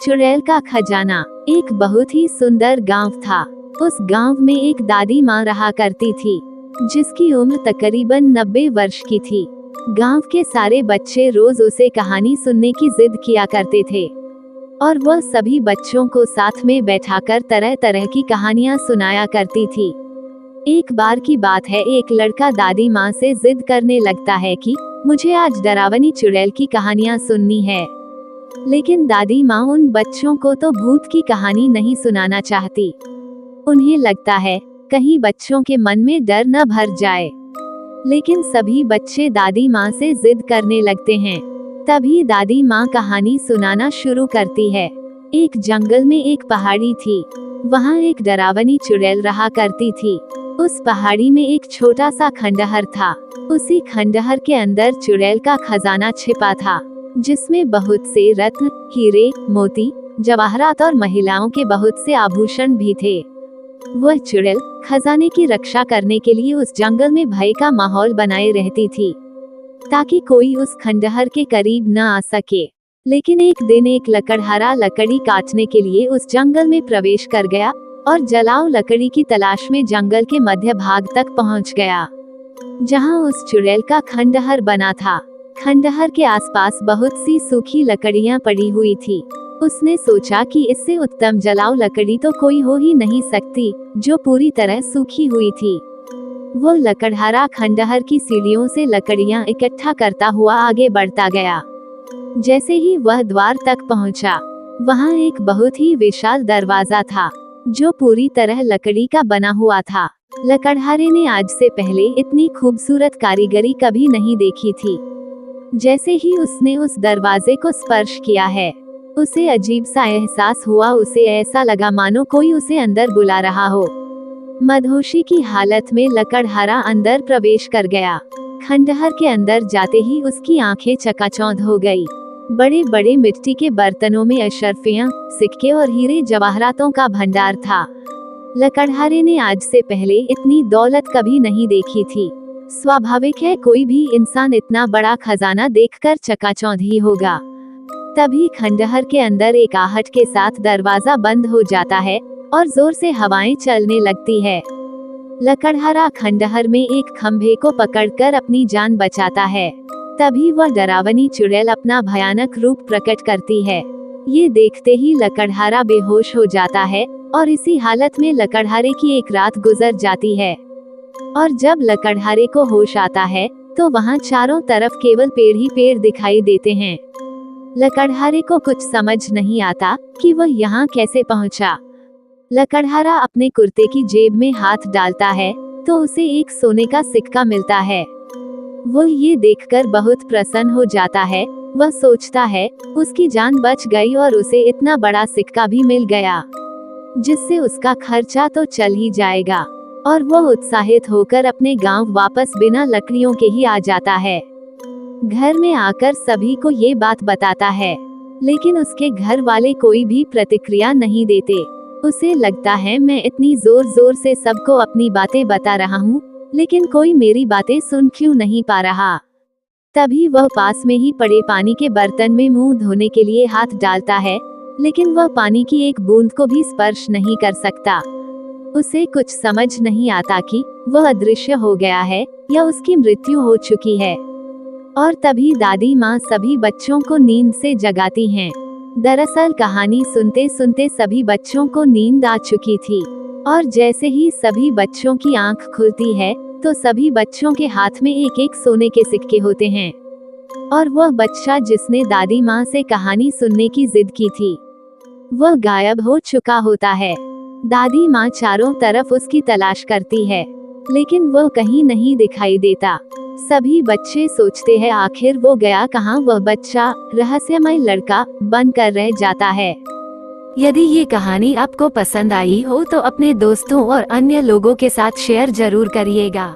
चुड़ैल का खजाना। एक बहुत ही सुंदर गांव था। उस गांव में एक दादी माँ रहा करती थी, जिसकी उम्र तकरीबन 90 वर्ष की थी। गांव के सारे बच्चे रोज उसे कहानी सुनने की जिद किया करते थे और वह सभी बच्चों को साथ में बैठाकर तरह तरह की कहानियां सुनाया करती थी। एक बार की बात है, एक लड़का दादी माँ से जिद करने लगता है कि मुझे आज डरावनी चुड़ैल की कहानियां सुननी है। लेकिन दादी माँ उन बच्चों को तो भूत की कहानी नहीं सुनाना चाहती। उन्हें लगता है कहीं बच्चों के मन में डर न भर जाए। लेकिन सभी बच्चे दादी माँ से जिद करने लगते हैं। तभी दादी माँ कहानी सुनाना शुरू करती है। एक जंगल में एक पहाड़ी थी। वहाँ एक डरावनी चुड़ैल रहा करती थी। उस पहाड़ी में एक छोटा सा खंडहर था। उसी खंडहर के अंदर चुड़ैल का खजाना छिपा था, जिसमें बहुत से रत्न, हीरे, मोती, जवाहरात और महिलाओं के बहुत से आभूषण भी थे। वह चुड़ैल खजाने की रक्षा करने के लिए उस जंगल में भय का माहौल बनाए रहती थी, ताकि कोई उस खंडहर के करीब न आ सके। लेकिन एक दिन एक लकड़हारा लकड़ी काटने के लिए उस जंगल में प्रवेश कर गया और जलाऊ लकड़ी की तलाश में जंगल के मध्य भाग तक पहुंच गया, जहां उस चुड़ैल का खंडहर बना था। खंडहर के आसपास बहुत सी सूखी लकड़ियां पड़ी हुई थी। उसने सोचा कि इससे उत्तम जलाऊ लकड़ी तो कोई हो ही नहीं सकती, जो पूरी तरह सूखी हुई थी। वो लकड़हारा खंडहर की सीढ़ियों से लकड़ियां इकट्ठा करता हुआ आगे बढ़ता गया। जैसे ही वह द्वार तक पहुंचा, वहां एक बहुत ही विशाल दरवाजा था, जो पूरी तरह लकड़ी का बना हुआ था। लकड़हारे ने आज से पहले इतनी खूबसूरत कारीगरी कभी नहीं देखी थी। जैसे ही उसने उस दरवाजे को स्पर्श किया है, उसे अजीब सा एहसास हुआ। उसे ऐसा लगा मानो कोई उसे अंदर बुला रहा हो। मदहोशी की हालत में लकड़हारा अंदर प्रवेश कर गया। खंडहर के अंदर जाते ही उसकी आंखें चकाचौंध हो गई। बड़े बड़े मिट्टी के बर्तनों में अशर्फियां, सिक्के और हीरे जवाहरातों का भंडार था। लकड़हारे ने आज से पहले इतनी दौलत कभी नहीं देखी थी। स्वाभाविक है, कोई भी इंसान इतना बड़ा खजाना देखकर चकाचौंध ही होगा। तभी खंडहर के अंदर एक आहट के साथ दरवाजा बंद हो जाता है और जोर से हवाएं चलने लगती है। लकड़हारा खंडहर में एक खंभे को पकड़कर अपनी जान बचाता है। तभी वह डरावनी चुड़ैल अपना भयानक रूप प्रकट करती है। ये देखते ही लकड़हारा बेहोश हो जाता है और इसी हालत में लकड़हारे की एक रात गुजर जाती है। और जब लकड़हारे को होश आता है, तो वहाँ चारों तरफ केवल पेड़ ही पेड़ दिखाई देते हैं। लकड़हारे को कुछ समझ नहीं आता कि वह यहाँ कैसे पहुँचा। लकड़हारा अपने कुर्ते की जेब में हाथ डालता है तो उसे एक सोने का सिक्का मिलता है। वो ये देखकर बहुत प्रसन्न हो जाता है। वह सोचता है उसकी जान बच गई और उसे इतना बड़ा सिक्का भी मिल गया, जिससे उसका खर्चा तो चल ही जाएगा। और वह उत्साहित होकर अपने गांव वापस बिना लकड़ियों के ही आ जाता है। घर में आकर सभी को ये बात बताता है, लेकिन उसके घर वाले कोई भी प्रतिक्रिया नहीं देते। उसे लगता है मैं इतनी जोर जोर से सबको अपनी बातें बता रहा हूँ, लेकिन कोई मेरी बातें सुन क्यों नहीं पा रहा। तभी वह पास में ही पड़े पानी के बर्तन में मुंह धोने के लिए हाथ डालता है, लेकिन वह पानी की एक बूंद को भी स्पर्श नहीं कर सकता। उसे कुछ समझ नहीं आता कि वह अदृश्य हो गया है या उसकी मृत्यु हो चुकी है। और तभी दादी माँ सभी बच्चों को नींद से जगाती हैं। दरअसल कहानी सुनते सुनते सभी बच्चों को नींद आ चुकी थी। और जैसे ही सभी बच्चों की आंख खुलती है, तो सभी बच्चों के हाथ में एक एक सोने के सिक्के होते हैं। और वह बच्चा जिसने दादी माँ से कहानी सुनने की जिद की थी, वह गायब हो चुका होता है। दादी माँ चारों तरफ उसकी तलाश करती है, लेकिन वह कहीं नहीं दिखाई देता। सभी बच्चे सोचते हैं आखिर वो गया कहाँ। वह बच्चा रहस्यमय लड़का बनकर रह जाता है। यदि ये कहानी आपको पसंद आई हो तो अपने दोस्तों और अन्य लोगों के साथ शेयर जरूर करिएगा।